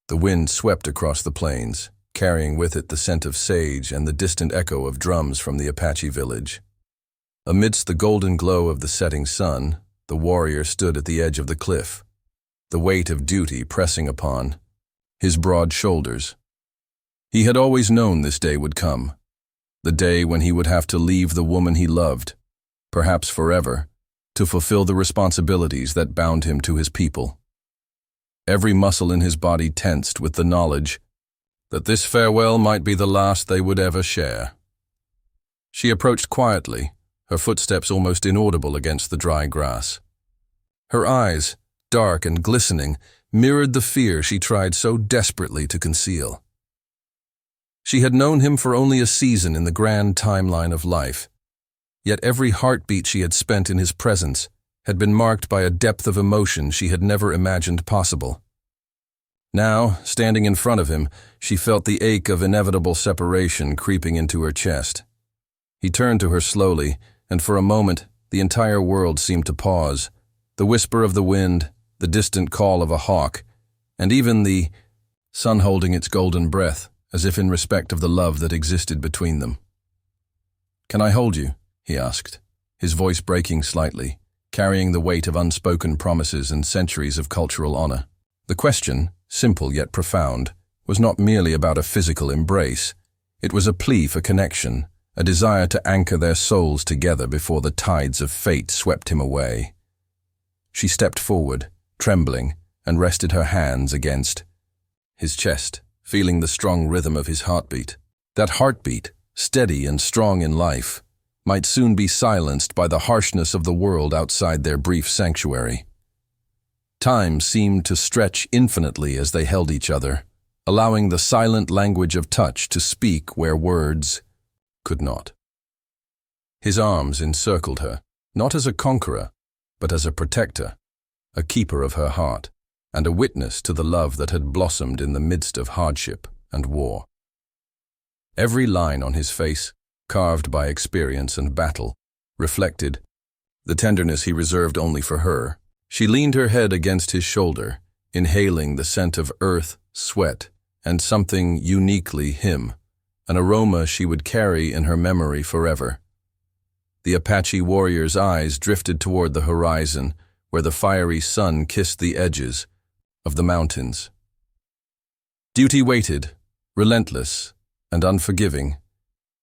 The wind swept across the plains, carrying with it the scent of sage and the distant echo of drums from the Apache village. Amidst the golden glow of the setting sun, the warrior stood at the edge of the cliff, the weight of duty pressing upon his broad shoulders. He had always known this day would come, the day when he would have to leave the woman he loved, perhaps forever, to fulfill the responsibilities that bound him to his people. Every muscle in his body tensed with the knowledge that this farewell might be the last they would ever share. She approached quietly, her footsteps almost inaudible against the dry grass. Her eyes, dark and glistening, mirrored the fear she tried so desperately to conceal. She had known him for only a season in the grand timeline of life, yet every heartbeat she had spent in his presence had been marked by a depth of emotion she had never imagined possible. Now, standing in front of him, she felt the ache of inevitable separation creeping into her chest. He turned to her slowly, and for a moment, the entire world seemed to pause. The whisper of the wind, the distant call of a hawk, and even the sun holding its golden breath, as if in respect of the love that existed between them. "Can I hold you?" he asked, his voice breaking slightly, carrying the weight of unspoken promises and centuries of cultural honor. The question, simple yet profound, was not merely about a physical embrace. It was a plea for connection, a desire to anchor their souls together before the tides of fate swept him away. She stepped forward, trembling, and rested her hands against his chest, feeling the strong rhythm of his heartbeat. That heartbeat, steady and strong in life, might soon be silenced by the harshness of the world outside their brief sanctuary. Time seemed to stretch infinitely as they held each other, allowing the silent language of touch to speak where words could not. His arms encircled her, not as a conqueror, but as a protector, a keeper of her heart, and a witness to the love that had blossomed in the midst of hardship and war. Every line on his face, carved by experience and battle, reflected the tenderness he reserved only for her. She leaned her head against his shoulder, inhaling the scent of earth, sweat, and something uniquely him, an aroma she would carry in her memory forever. The Apache warrior's eyes drifted toward the horizon, where the fiery sun kissed the edges of the mountains. Duty waited, relentless and unforgiving,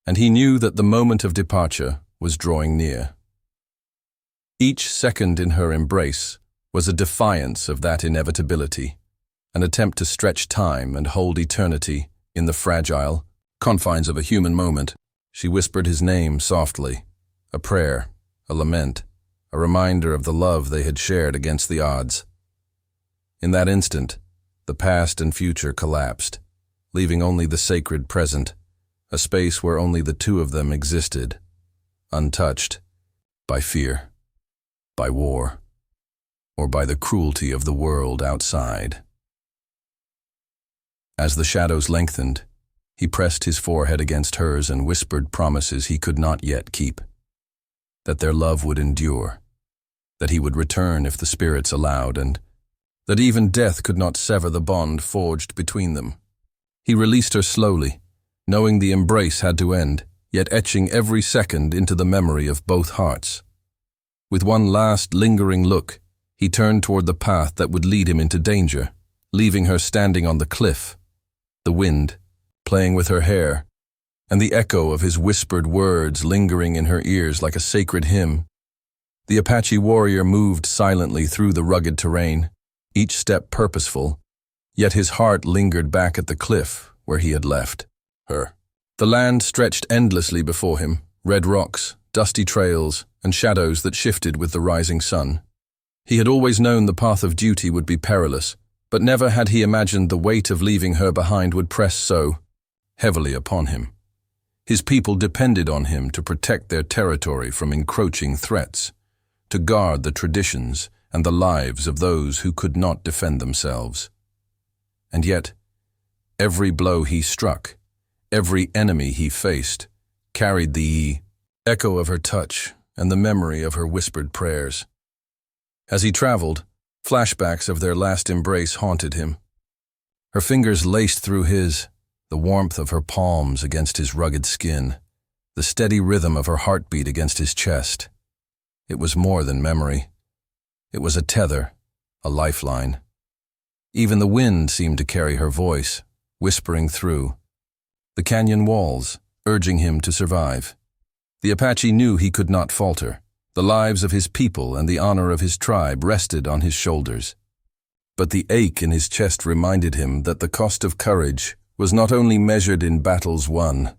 and he knew that the moment of departure was drawing near. Each second in her embrace was a defiance of that inevitability, an attempt to stretch time and hold eternity in the fragile confines of a human moment. She whispered his name softly, a prayer, a lament, a reminder of the love they had shared against the odds. In that instant, the past and future collapsed, leaving only the sacred present, a space where only the two of them existed, untouched by fear, by war, or by the cruelty of the world outside. As the shadows lengthened, he pressed his forehead against hers and whispered promises he could not yet keep. That their love would endure, that he would return if the spirits allowed, and that even death could not sever the bond forged between them. He released her slowly, knowing the embrace had to end, yet etching every second into the memory of both hearts. With one last lingering look, he turned toward the path that would lead him into danger, leaving her standing on the cliff, the wind playing with her hair, and the echo of his whispered words lingering in her ears like a sacred hymn. The Apache warrior moved silently through the rugged terrain, each step purposeful, yet his heart lingered back at the cliff where he had left her. The land stretched endlessly before him, red rocks, dusty trails, and shadows that shifted with the rising sun. He had always known the path of duty would be perilous, but never had he imagined the weight of leaving her behind would press so heavily upon him. His people depended on him to protect their territory from encroaching threats, to guard the traditions and the lives of those who could not defend themselves. And yet, every blow he struck, every enemy he faced, carried the echo of her touch and the memory of her whispered prayers. As he traveled, flashbacks of their last embrace haunted him. Her fingers laced through his, the warmth of her palms against his rugged skin, the steady rhythm of her heartbeat against his chest. It was more than memory. It was a tether, a lifeline. Even the wind seemed to carry her voice, whispering through the canyon walls, urging him to survive. The Apache knew he could not falter. The lives of his people and the honor of his tribe rested on his shoulders. But the ache in his chest reminded him that the cost of courage was not only measured in battles won,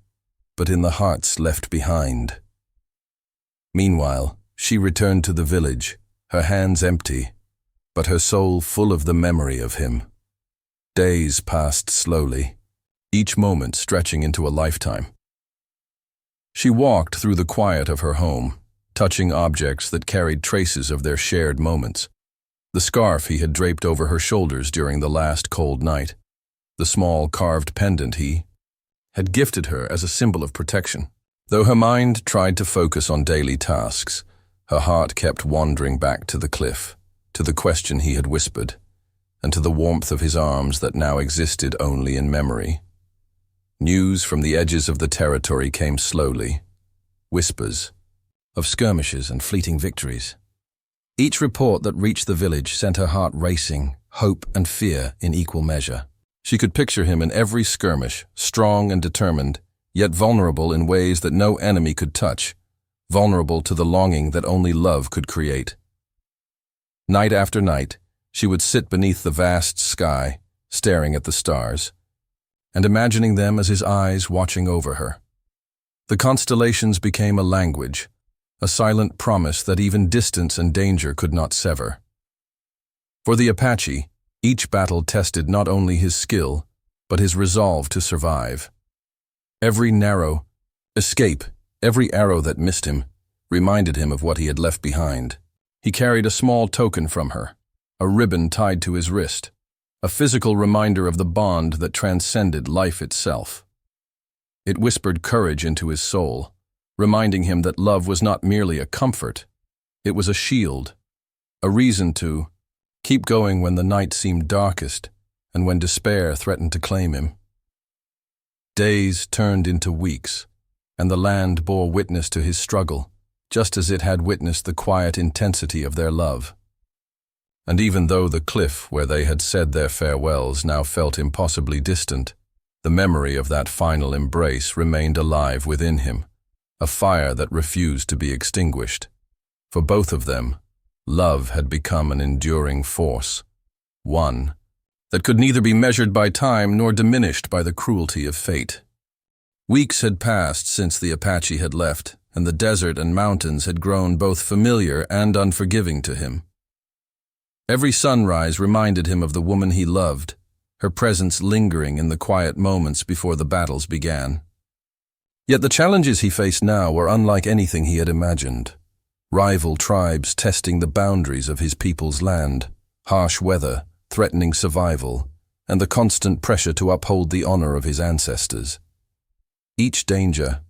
but in the hearts left behind. Meanwhile, she returned to the village, her hands empty, but her soul full of the memory of him. Days passed slowly, each moment stretching into a lifetime. She walked through the quiet of her home, touching objects that carried traces of their shared moments. The scarf he had draped over her shoulders during the last cold night, the small carved pendant he had gifted her as a symbol of protection. Though her mind tried to focus on daily tasks, her heart kept wandering back to the cliff, to the question he had whispered, and to the warmth of his arms that now existed only in memory. News from the edges of the territory came slowly, whispers of skirmishes and fleeting victories. Each report that reached the village sent her heart racing, hope and fear in equal measure. She could picture him in every skirmish, strong and determined, yet vulnerable in ways that no enemy could touch, vulnerable to the longing that only love could create. Night after night, she would sit beneath the vast sky, staring at the stars, and imagining them as his eyes watching over her. The constellations became a language, a silent promise that even distance and danger could not sever. For the Apache, each battle tested not only his skill, but his resolve to survive. Every narrow escape, every arrow that missed him, reminded him of what he had left behind. He carried a small token from her, a ribbon tied to his wrist, a physical reminder of the bond that transcended life itself. It whispered courage into his soul, reminding him that love was not merely a comfort, it was a shield, a reason to keep going when the night seemed darkest and when despair threatened to claim him. Days turned into weeks, and the land bore witness to his struggle, just as it had witnessed the quiet intensity of their love. And even though the cliff where they had said their farewells now felt impossibly distant, the memory of that final embrace remained alive within him, a fire that refused to be extinguished. For both of them, love had become an enduring force, one that could neither be measured by time nor diminished by the cruelty of fate. Weeks had passed since the Apache had left, and the desert and mountains had grown both familiar and unforgiving to him. Every sunrise reminded him of the woman he loved, her presence lingering in the quiet moments before the battles began. Yet the challenges he faced now were unlike anything he had imagined. Rival tribes testing the boundaries of his people's land, harsh weather threatening survival, and the constant pressure to uphold the honor of his ancestors. Each danger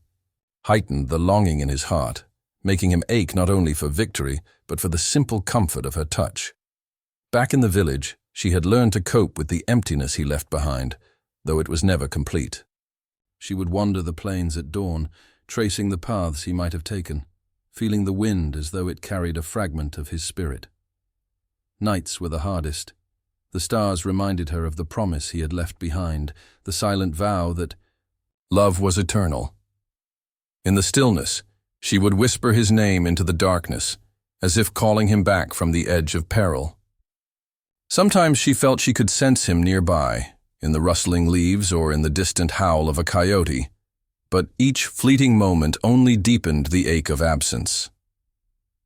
heightened the longing in his heart, making him ache not only for victory, but for the simple comfort of her touch. Back in the village, she had learned to cope with the emptiness he left behind, though it was never complete. She would wander the plains at dawn, tracing the paths he might have taken, feeling the wind as though it carried a fragment of his spirit. Nights were the hardest. The stars reminded her of the promise he had left behind, the silent vow that love was eternal. In the stillness, she would whisper his name into the darkness, as if calling him back from the edge of peril. Sometimes she felt she could sense him nearby, in the rustling leaves or in the distant howl of a coyote, but each fleeting moment only deepened the ache of absence.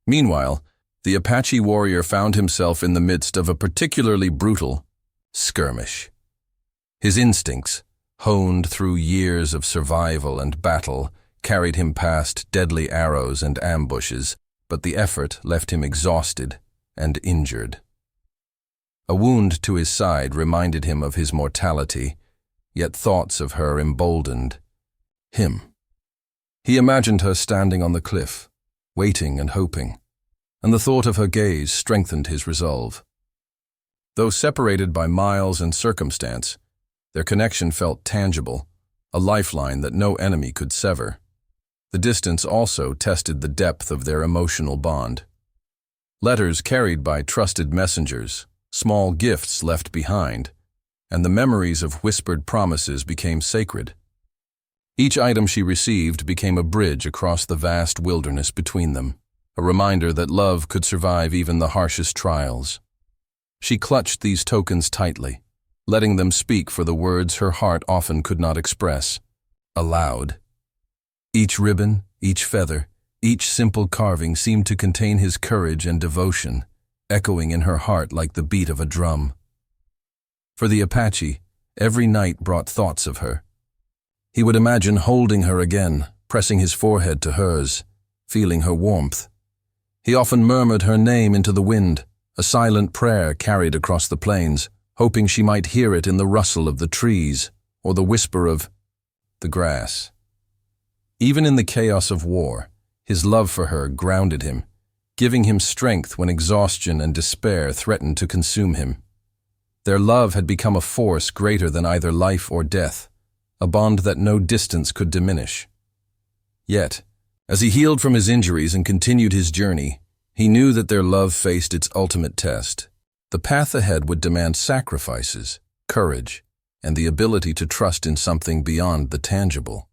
Meanwhile, the Apache warrior found himself in the midst of a particularly brutal skirmish. His instincts, honed through years of survival and battle, carried him past deadly arrows and ambushes, but the effort left him exhausted and injured. A wound to his side reminded him of his mortality, yet thoughts of her emboldened him. He imagined her standing on the cliff, waiting and hoping, and the thought of her gaze strengthened his resolve. Though separated by miles and circumstance, Their connection felt tangible, a lifeline that no enemy could sever. The distance also tested the depth of their emotional bond. Letters carried by trusted messengers, small gifts left behind, and the memories of whispered promises became sacred. Each item she received became a bridge across the vast wilderness between them, a reminder that love could survive even the harshest trials. She clutched these tokens tightly, letting them speak for the words her heart often could not express, aloud. Each ribbon, each feather, each simple carving seemed to contain his courage and devotion, echoing in her heart like the beat of a drum. For the Apache, every night brought thoughts of her. He would imagine holding her again, pressing his forehead to hers, feeling her warmth. He often murmured her name into the wind, a silent prayer carried across the plains, hoping she might hear it in the rustle of the trees or the whisper of the grass. Even in the chaos of war, his love for her grounded him, giving him strength when exhaustion and despair threatened to consume him. Their love had become a force greater than either life or death, a bond that no distance could diminish. Yet, as he healed from his injuries and continued his journey, he knew that their love faced its ultimate test. The path ahead would demand sacrifices, courage, and the ability to trust in something beyond the tangible.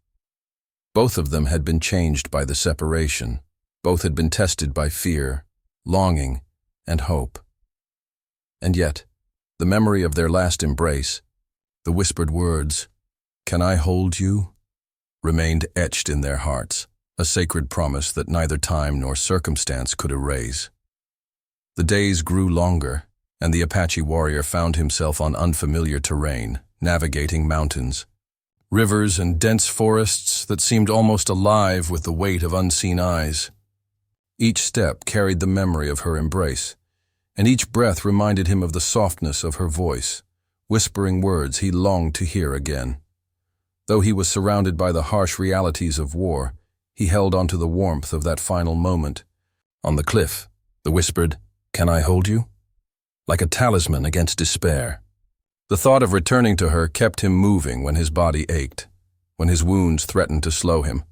Both of them had been changed by the separation. Both had been tested by fear, longing, and hope. And yet, the memory of their last embrace, the whispered words, "Can I hold you?" remained etched in their hearts, a sacred promise that neither time nor circumstance could erase. The days grew longer, and the Apache warrior found himself on unfamiliar terrain, navigating mountains, rivers, and dense forests that seemed almost alive with the weight of unseen eyes. Each step carried the memory of her embrace, and each breath reminded him of the softness of her voice, whispering words he longed to hear again. Though he was surrounded by the harsh realities of war, he held on to the warmth of that final moment. On the cliff, the whispered, "Can I hold you?" like a talisman against despair. The thought of returning to her kept him moving when his body ached, when his wounds threatened to slow him,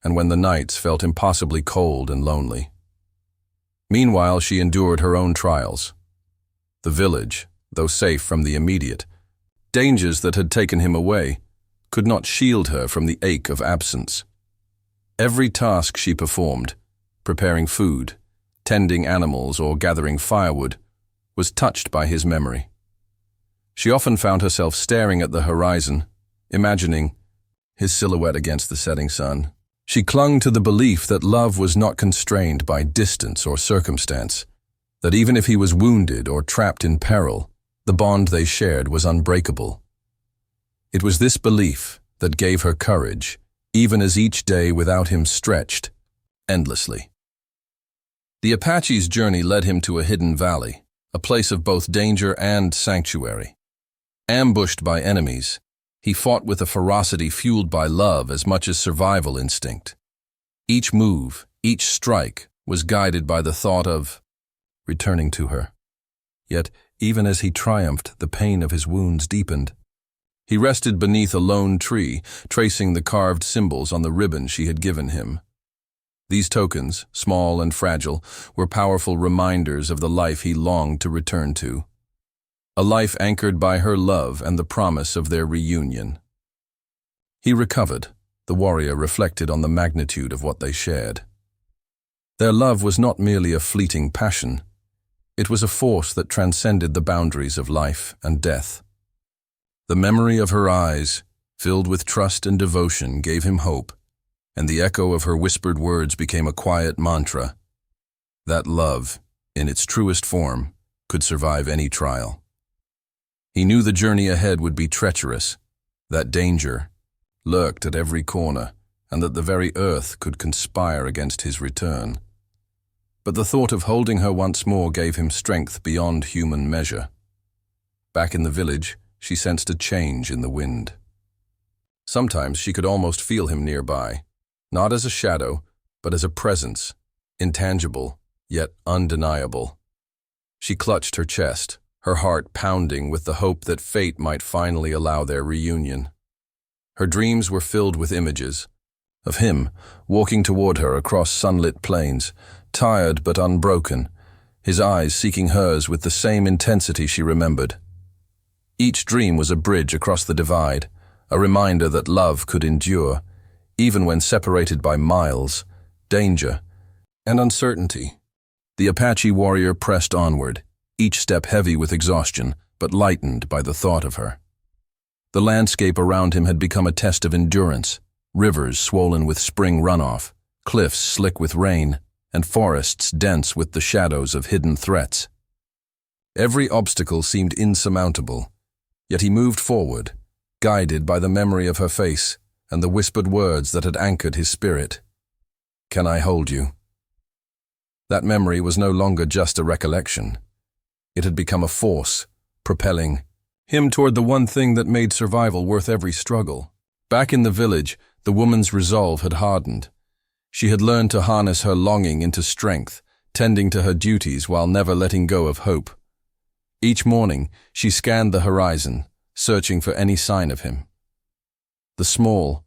and when the nights felt impossibly cold and lonely. Meanwhile, she endured her own trials. The village, though safe from the immediate dangers that had taken him away, could not shield her from the ache of absence. Every task she performed, preparing food, tending animals, or gathering firewood, was touched by his memory. She often found herself staring at the horizon, imagining his silhouette against the setting sun. She clung to the belief that love was not constrained by distance or circumstance, that even if he was wounded or trapped in peril, the bond they shared was unbreakable. It was this belief that gave her courage, even as each day without him stretched endlessly. The Apache's journey led him to a hidden valley, a place of both danger and sanctuary. Ambushed by enemies, he fought with a ferocity fueled by love as much as survival instinct. Each move, each strike, was guided by the thought of returning to her. Yet, even as he triumphed, the pain of his wounds deepened. He rested beneath a lone tree, tracing the carved symbols on the ribbon she had given him. These tokens, small and fragile, were powerful reminders of the life he longed to return to. A life anchored by her love and the promise of their reunion. He recovered. The warrior reflected on the magnitude of what they shared. Their love was not merely a fleeting passion. It was a force that transcended the boundaries of life and death. The memory of her eyes, filled with trust and devotion, gave him hope, and the echo of her whispered words became a quiet mantra. That love, in its truest form, could survive any trial. He knew the journey ahead would be treacherous, that danger lurked at every corner, and that the very earth could conspire against his return. But the thought of holding her once more gave him strength beyond human measure. Back in the village, she sensed a change in the wind. Sometimes she could almost feel him nearby, not as a shadow, but as a presence, intangible, yet undeniable. She clutched her chest, her heart pounding with the hope that fate might finally allow their reunion. Her dreams were filled with images of him walking toward her across sunlit plains, tired but unbroken, his eyes seeking hers with the same intensity she remembered. Each dream was a bridge across the divide, a reminder that love could endure, even when separated by miles, danger, and uncertainty. The Apache warrior pressed onward, each step heavy with exhaustion, but lightened by the thought of her. The landscape around him had become a test of endurance, rivers swollen with spring runoff, cliffs slick with rain, and forests dense with the shadows of hidden threats. Every obstacle seemed insurmountable, yet he moved forward, guided by the memory of her face and the whispered words that had anchored his spirit. "Can I hold you?" That memory was no longer just a recollection. It had become a force, propelling him toward the one thing that made survival worth every struggle. Back in the village, the woman's resolve had hardened. She had learned to harness her longing into strength, tending to her duties while never letting go of hope. Each morning, she scanned the horizon, searching for any sign of him. The small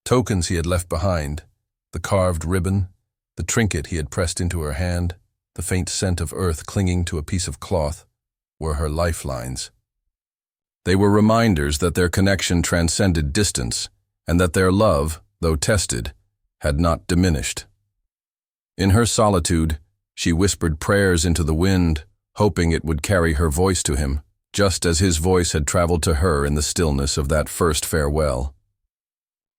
tokens he had left behind, the carved ribbon, the trinket he had pressed into her hand, the faint scent of earth clinging to a piece of cloth, were her lifelines. They were reminders that their connection transcended distance, and that their love, though tested, had not diminished. In her solitude, she whispered prayers into the wind, hoping it would carry her voice to him, just as his voice had traveled to her in the stillness of that first farewell.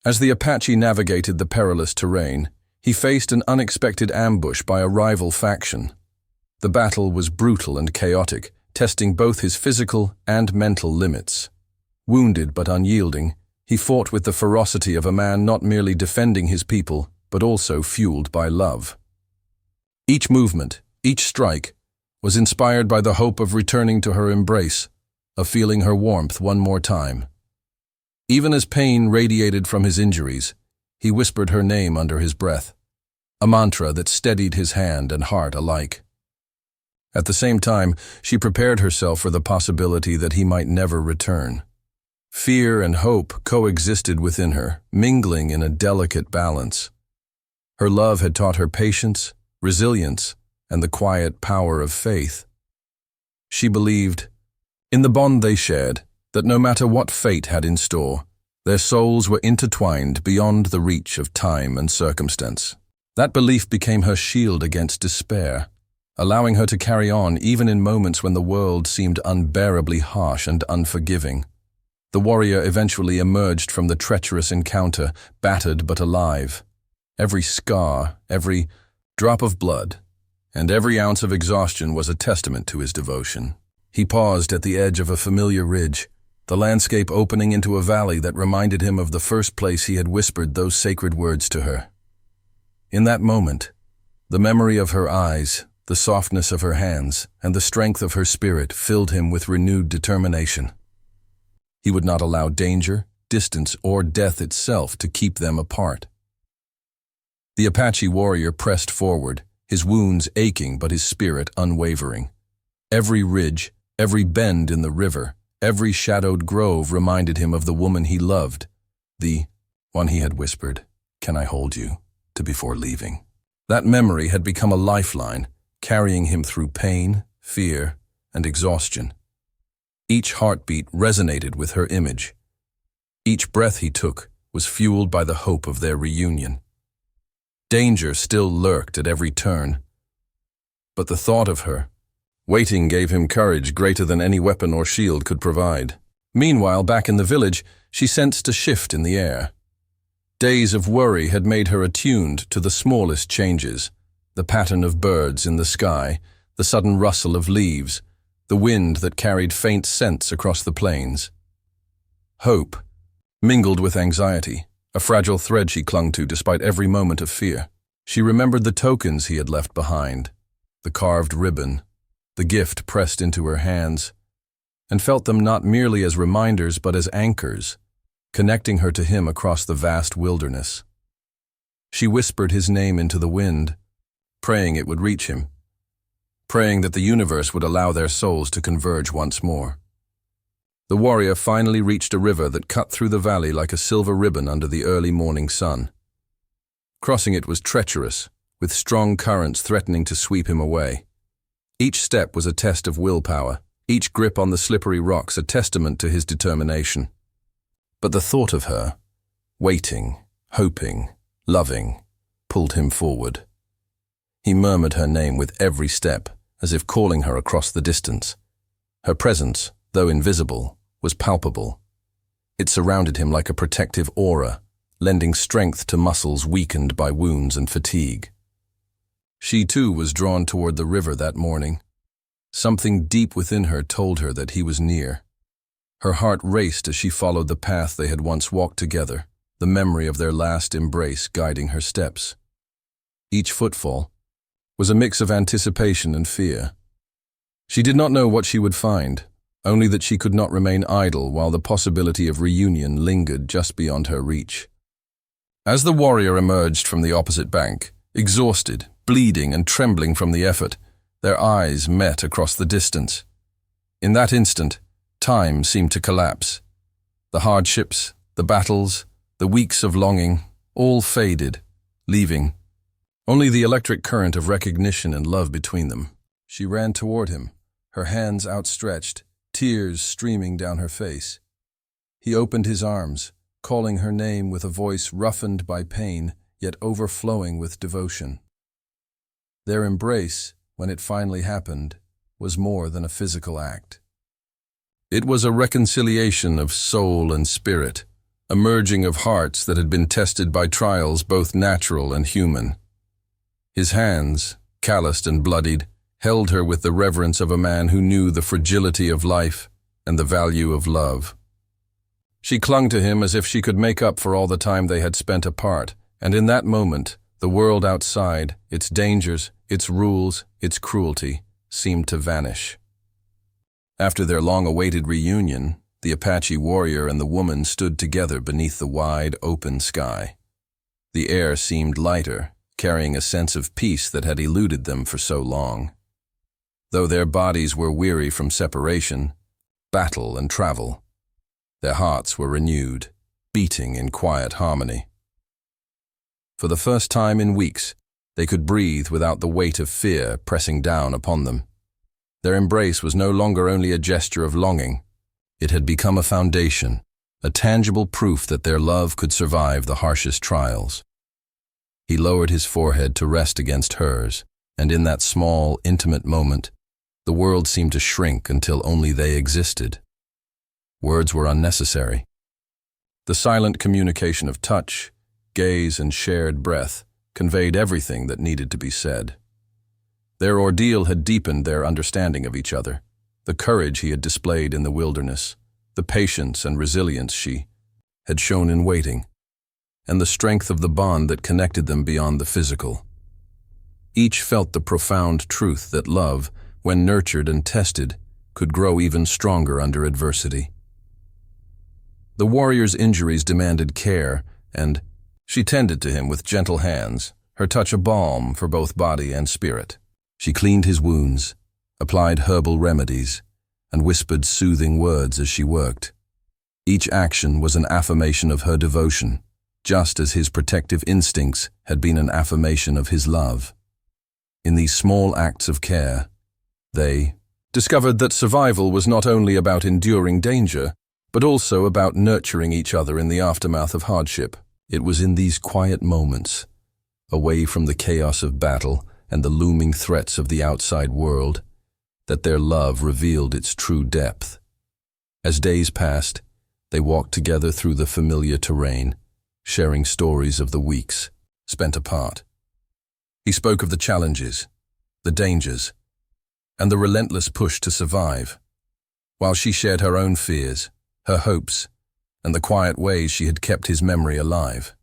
As the Apache navigated the perilous terrain, he faced an unexpected ambush by a rival faction. The battle was brutal and chaotic, testing both his physical and mental limits. Wounded but unyielding, he fought with the ferocity of a man not merely defending his people, but also fueled by love. Each movement, each strike, was inspired by the hope of returning to her embrace, of feeling her warmth one more time. Even as pain radiated from his injuries, he whispered her name under his breath, a mantra that steadied his hand and heart alike. At the same time, she prepared herself for the possibility that he might never return. Fear and hope coexisted within her, mingling in a delicate balance. Her love had taught her patience, resilience, and the quiet power of faith. She believed, in the bond they shared, that no matter what fate had in store, their souls were intertwined beyond the reach of time and circumstance. That belief became her shield against despair, allowing her to carry on even in moments when the world seemed unbearably harsh and unforgiving. The warrior eventually emerged from the treacherous encounter, battered but alive. Every scar, every drop of blood, and every ounce of exhaustion was a testament to his devotion. He paused at the edge of a familiar ridge, the landscape opening into a valley that reminded him of the first place he had whispered those sacred words to her. In that moment, the memory of her eyes, the softness of her hands, and the strength of her spirit filled him with renewed determination. He would not allow danger, distance, or death itself to keep them apart. The Apache warrior pressed forward, his wounds aching but his spirit unwavering. Every ridge, every bend in the river, every shadowed grove reminded him of the woman he loved, the one he had whispered, "Can I hold you?" to before leaving. That memory had become a lifeline, carrying him through pain, fear, and exhaustion. Each heartbeat resonated with her image. Each breath he took was fueled by the hope of their reunion. Danger still lurked at every turn, but the thought of her waiting gave him courage greater than any weapon or shield could provide. Meanwhile, back in the village, she sensed a shift in the air. Days of worry had made her attuned to the smallest changes, the pattern of birds in the sky, the sudden rustle of leaves, the wind that carried faint scents across the plains. Hope mingled with anxiety, a fragile thread she clung to despite every moment of fear. She remembered the tokens he had left behind, the carved ribbon, the gift pressed into her hands, and felt them not merely as reminders but as anchors, connecting her to him across the vast wilderness. She whispered his name into the wind, praying it would reach him. praying that the universe would allow their souls to converge once more. The warrior finally reached a river that cut through the valley like a silver ribbon under the early morning sun. Crossing it was treacherous, with strong currents threatening to sweep him away. Each step was a test of willpower, each grip on the slippery rocks a testament to his determination. But the thought of her, waiting, hoping, loving, pulled him forward. He murmured her name with every step, as if calling her across the distance. Her presence, though invisible, was palpable. It surrounded him like a protective aura, lending strength to muscles weakened by wounds and fatigue. She too was drawn toward the river that morning. Something deep within her told her that he was near. Her heart raced as she followed the path they had once walked together, the memory of their last embrace guiding her steps. Each footfall was a mix of anticipation and fear. She did not know what she would find, only that she could not remain idle while the possibility of reunion lingered just beyond her reach. As the warrior emerged from the opposite bank, exhausted, bleeding and trembling from the effort, their eyes met across the distance. In that instant, time seemed to collapse. The hardships, the battles, the weeks of longing, all faded, leaving only the electric current of recognition and love between them. She ran toward him, her hands outstretched, tears streaming down her face. He opened his arms, calling her name with a voice roughened by pain, yet overflowing with devotion. Their embrace, when it finally happened, was more than a physical act. It was a reconciliation of soul and spirit, a merging of hearts that had been tested by trials both natural and human. His hands, calloused and bloodied, held her with the reverence of a man who knew the fragility of life and the value of love. She clung to him as if she could make up for all the time they had spent apart, and in that moment, the world outside, its dangers, its rules, its cruelty, seemed to vanish. After their long-awaited reunion, the Apache warrior and the woman stood together beneath the wide, open sky. The air seemed lighter, carrying a sense of peace that had eluded them for so long. Though their bodies were weary from separation, battle and travel, their hearts were renewed, beating in quiet harmony. For the first time in weeks, they could breathe without the weight of fear pressing down upon them. Their embrace was no longer only a gesture of longing. It had become a foundation, a tangible proof that their love could survive the harshest trials. He lowered his forehead to rest against hers, and in that small, intimate moment, the world seemed to shrink until only they existed. Words were unnecessary. The silent communication of touch, gaze, and shared breath conveyed everything that needed to be said. Their ordeal had deepened their understanding of each other, the courage he had displayed in the wilderness, the patience and resilience she had shown in waiting, and the strength of the bond that connected them beyond the physical. Each felt the profound truth that love, when nurtured and tested, could grow even stronger under adversity. The warrior's injuries demanded care, and she tended to him with gentle hands, her touch a balm for both body and spirit. She cleaned his wounds, applied herbal remedies, and whispered soothing words as she worked. Each action was an affirmation of her devotion, just as his protective instincts had been an affirmation of his love. In these small acts of care, they discovered that survival was not only about enduring danger, but also about nurturing each other in the aftermath of hardship. It was in these quiet moments, away from the chaos of battle and the looming threats of the outside world, that their love revealed its true depth. As days passed, they walked together through the familiar terrain, sharing stories of the weeks spent apart. He spoke of the challenges, the dangers, and the relentless push to survive, while she shared her own fears, her hopes, and the quiet ways she had kept his memory alive.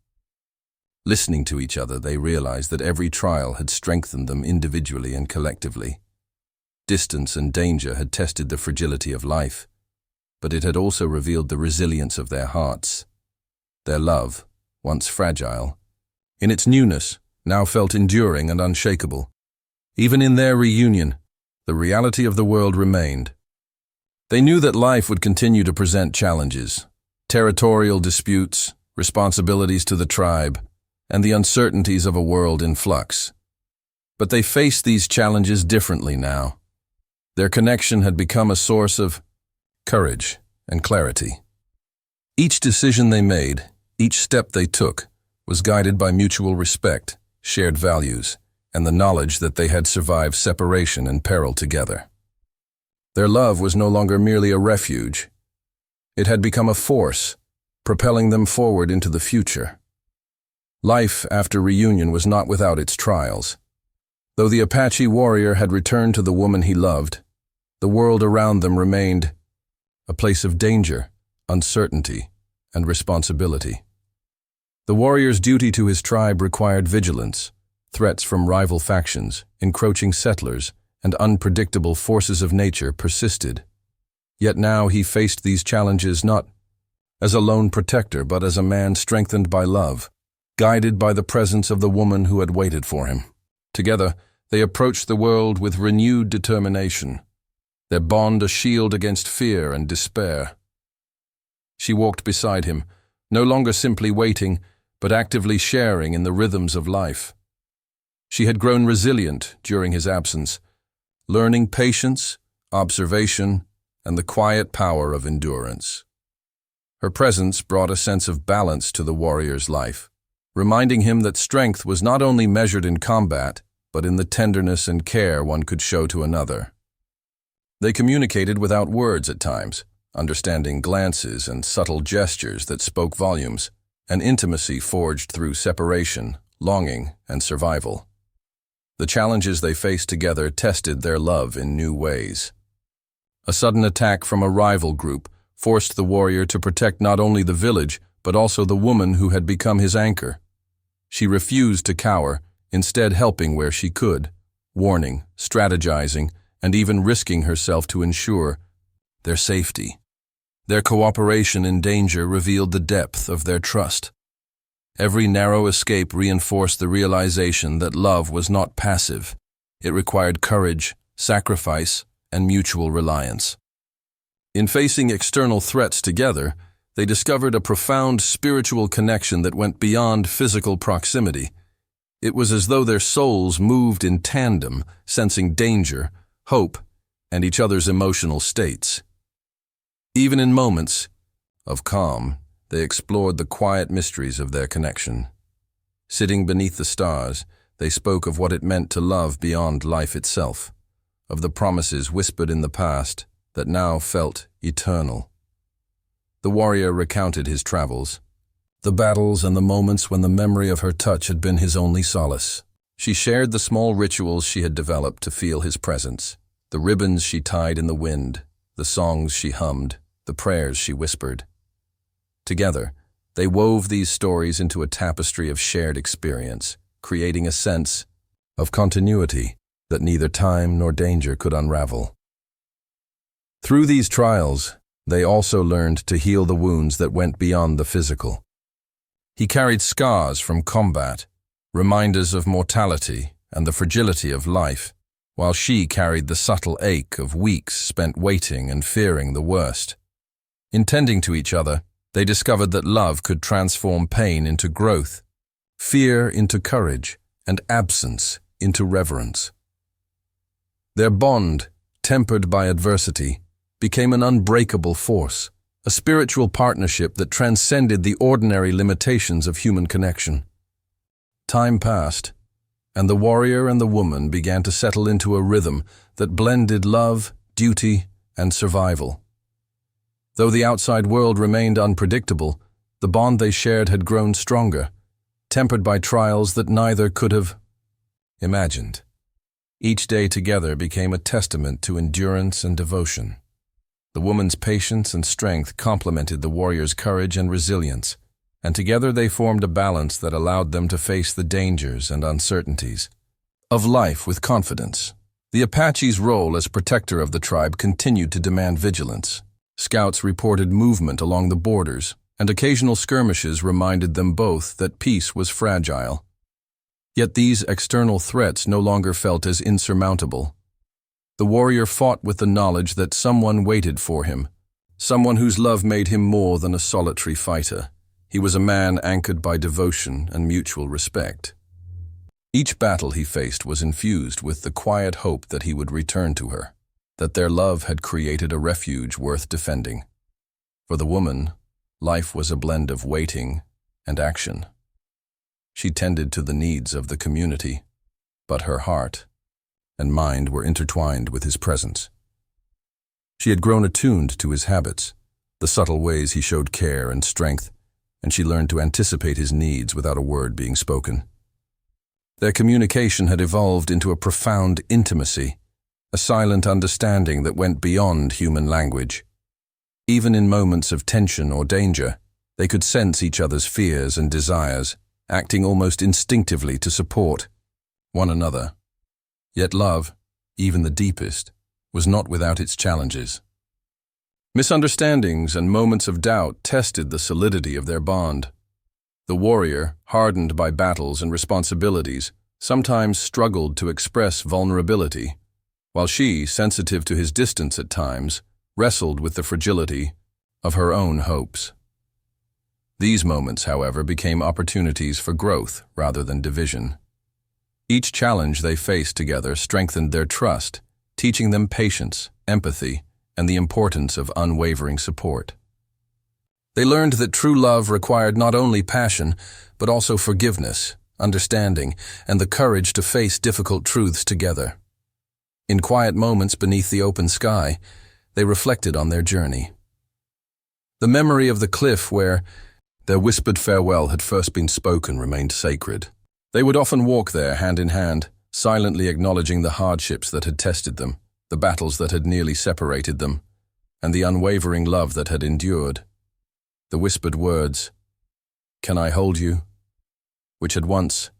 Listening to each other, they realized that every trial had strengthened them individually and collectively. Distance and danger had tested the fragility of life, but it had also revealed the resilience of their hearts. Their love, once fragile, in its newness, now felt enduring and unshakable. Even in their reunion, the reality of the world remained. They knew that life would continue to present challenges, territorial disputes, responsibilities to the tribe, and the uncertainties of a world in flux. But they faced these challenges differently now. Their connection had become a source of courage and clarity. Each decision they made, each step they took, was guided by mutual respect, shared values, and the knowledge that they had survived separation and peril together. Their love was no longer merely a refuge. It had become a force, propelling them forward into the future. Life after reunion was not without its trials. Though the Apache warrior had returned to the woman he loved, the world around them remained a place of danger, uncertainty, and responsibility. The warrior's duty to his tribe required vigilance. Threats from rival factions, encroaching settlers, and unpredictable forces of nature persisted. Yet now he faced these challenges not as a lone protector, but as a man strengthened by love, guided by the presence of the woman who had waited for him. Together, they approached the world with renewed determination, their bond a shield against fear and despair. She walked beside him, no longer simply waiting, but actively sharing in the rhythms of life. She had grown resilient during his absence, learning patience, observation, and the quiet power of endurance. Her presence brought a sense of balance to the warrior's life, reminding him that strength was not only measured in combat, but in the tenderness and care one could show to another. They communicated without words at times, understanding glances and subtle gestures that spoke volumes, an intimacy forged through separation, longing, and survival. The challenges they faced together tested their love in new ways. A sudden attack from a rival group forced the warrior to protect not only the village, but also the woman who had become his anchor. She refused to cower, instead helping where she could, warning, strategizing, and even risking herself to ensure their safety. Their cooperation in danger revealed the depth of their trust. Every narrow escape reinforced the realization that love was not passive. It required courage, sacrifice, and mutual reliance. In facing external threats together, they discovered a profound spiritual connection that went beyond physical proximity. It was as though their souls moved in tandem, sensing danger, hope, and each other's emotional states. Even in moments of calm, they explored the quiet mysteries of their connection. Sitting beneath the stars, they spoke of what it meant to love beyond life itself, of the promises whispered in the past that now felt eternal. The warrior recounted his travels, the battles and the moments when the memory of her touch had been his only solace. She shared the small rituals she had developed to feel his presence, the ribbons she tied in the wind, the songs she hummed, the prayers she whispered. Together, they wove these stories into a tapestry of shared experience, creating a sense of continuity that neither time nor danger could unravel. Through these trials, they also learned to heal the wounds that went beyond the physical. He carried scars from combat, reminders of mortality and the fragility of life, while she carried the subtle ache of weeks spent waiting and fearing the worst. In tending to each other, they discovered that love could transform pain into growth, fear into courage, and absence into reverence. Their bond, tempered by adversity, became an unbreakable force, a spiritual partnership that transcended the ordinary limitations of human connection. Time passed, and the warrior and the woman began to settle into a rhythm that blended love, duty, and survival. Though the outside world remained unpredictable, the bond they shared had grown stronger, tempered by trials that neither could have imagined. Each day together became a testament to endurance and devotion. The woman's patience and strength complemented the warrior's courage and resilience, and together they formed a balance that allowed them to face the dangers and uncertainties of life with confidence. The Apache's role as protector of the tribe continued to demand vigilance. Scouts reported movement along the borders, and occasional skirmishes reminded them both that peace was fragile. Yet these external threats no longer felt as insurmountable. The warrior fought with the knowledge that someone waited for him, someone whose love made him more than a solitary fighter. He was a man anchored by devotion and mutual respect. Each battle he faced was infused with the quiet hope that he would return to her, that their love had created a refuge worth defending. For the woman, life was a blend of waiting and action. She tended to the needs of the community, but her heart and mind were intertwined with his presence. She had grown attuned to his habits, the subtle ways he showed care and strength, and she learned to anticipate his needs without a word being spoken. Their communication had evolved into a profound intimacy, a silent understanding that went beyond human language. Even in moments of tension or danger, they could sense each other's fears and desires, acting almost instinctively to support one another. Yet love, even the deepest, was not without its challenges. Misunderstandings and moments of doubt tested the solidity of their bond. The warrior, hardened by battles and responsibilities, sometimes struggled to express vulnerability, while she, sensitive to his distance at times, wrestled with the fragility of her own hopes. These moments, however, became opportunities for growth rather than division. Each challenge they faced together strengthened their trust, teaching them patience, empathy, and the importance of unwavering support. They learned that true love required not only passion, but also forgiveness, understanding, and the courage to face difficult truths together. In quiet moments beneath the open sky, they reflected on their journey. The memory of the cliff where their whispered farewell had first been spoken remained sacred. They would often walk there hand in hand, silently acknowledging the hardships that had tested them, the battles that had nearly separated them, and the unwavering love that had endured. The whispered words, "Can I hold you?" which had once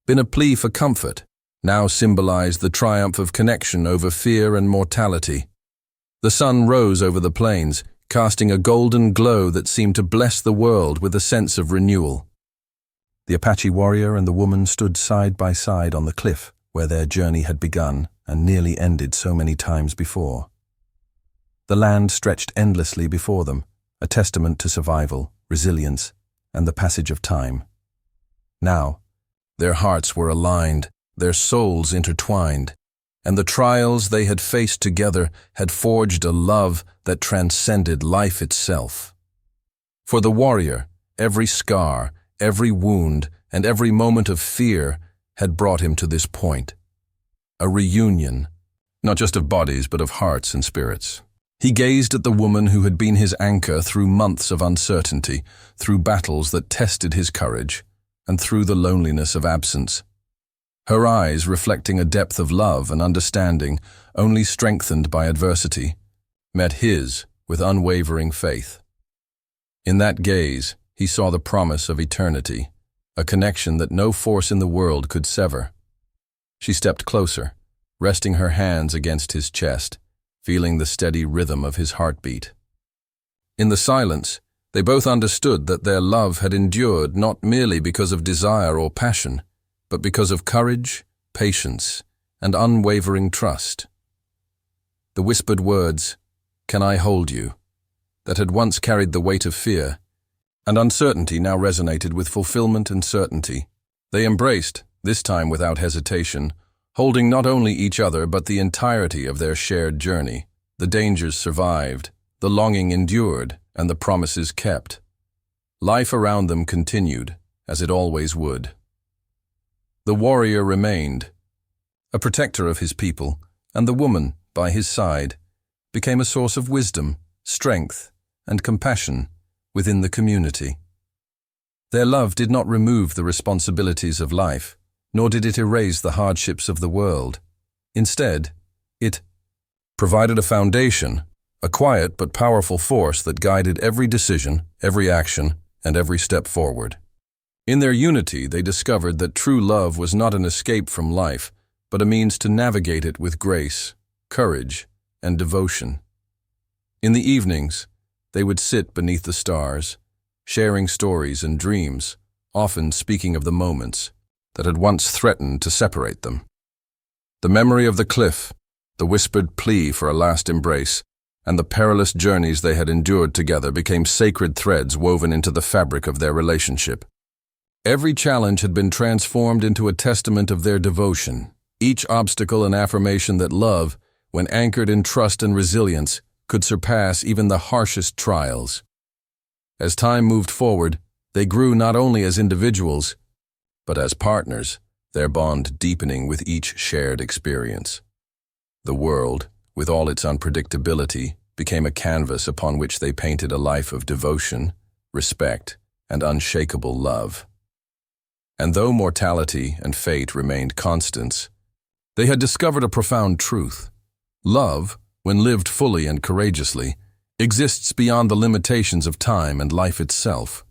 been a plea for comfort, now symbolized the triumph of connection over fear and mortality. The sun rose over the plains, casting a golden glow that seemed to bless the world with a sense of renewal. The Apache warrior and the woman stood side by side on the cliff where their journey had begun and nearly ended so many times before. The land stretched endlessly before them, a testament to survival, resilience, and the passage of time. Now, their hearts were aligned, their souls intertwined, and the trials they had faced together had forged a love that transcended life itself. For the warrior, every scar, every wound, and every moment of fear had brought him to this point. A reunion, not just of bodies but of hearts and spirits. He gazed at the woman who had been his anchor through months of uncertainty, through battles that tested his courage, and through the loneliness of absence. Her eyes, reflecting a depth of love and understanding only strengthened by adversity, met his with unwavering faith. In that gaze, he saw the promise of eternity, a connection that no force in the world could sever. She stepped closer, resting her hands against his chest, feeling the steady rhythm of his heartbeat. In the silence, they both understood that their love had endured not merely because of desire or passion, but because of courage, patience, and unwavering trust. The whispered words, "Can I hold you?" that had once carried the weight of fear and uncertainty now resonated with fulfillment and certainty. They embraced, this time without hesitation, holding not only each other but the entirety of their shared journey. The dangers survived, the longing endured, and the promises kept. Life around them continued, as it always would. The warrior remained, a protector of his people, and the woman, by his side, became a source of wisdom, strength, and compassion within the community. Their love did not remove the responsibilities of life, nor did it erase the hardships of the world. Instead, it provided a foundation, a quiet but powerful force that guided every decision, every action, and every step forward. In their unity, they discovered that true love was not an escape from life, but a means to navigate it with grace, courage, and devotion. In the evenings, they would sit beneath the stars, sharing stories and dreams, often speaking of the moments that had once threatened to separate them. The memory of the cliff, the whispered plea for a last embrace, and the perilous journeys they had endured together became sacred threads woven into the fabric of their relationship. Every challenge had been transformed into a testament of their devotion, each obstacle an affirmation that love, when anchored in trust and resilience, could surpass even the harshest trials. As time moved forward, they grew not only as individuals, but as partners, their bond deepening with each shared experience. The world, with all its unpredictability, became a canvas upon which they painted a life of devotion, respect, and unshakable love. And though mortality and fate remained constants, they had discovered a profound truth. Love, when lived fully and courageously, exists beyond the limitations of time and life itself.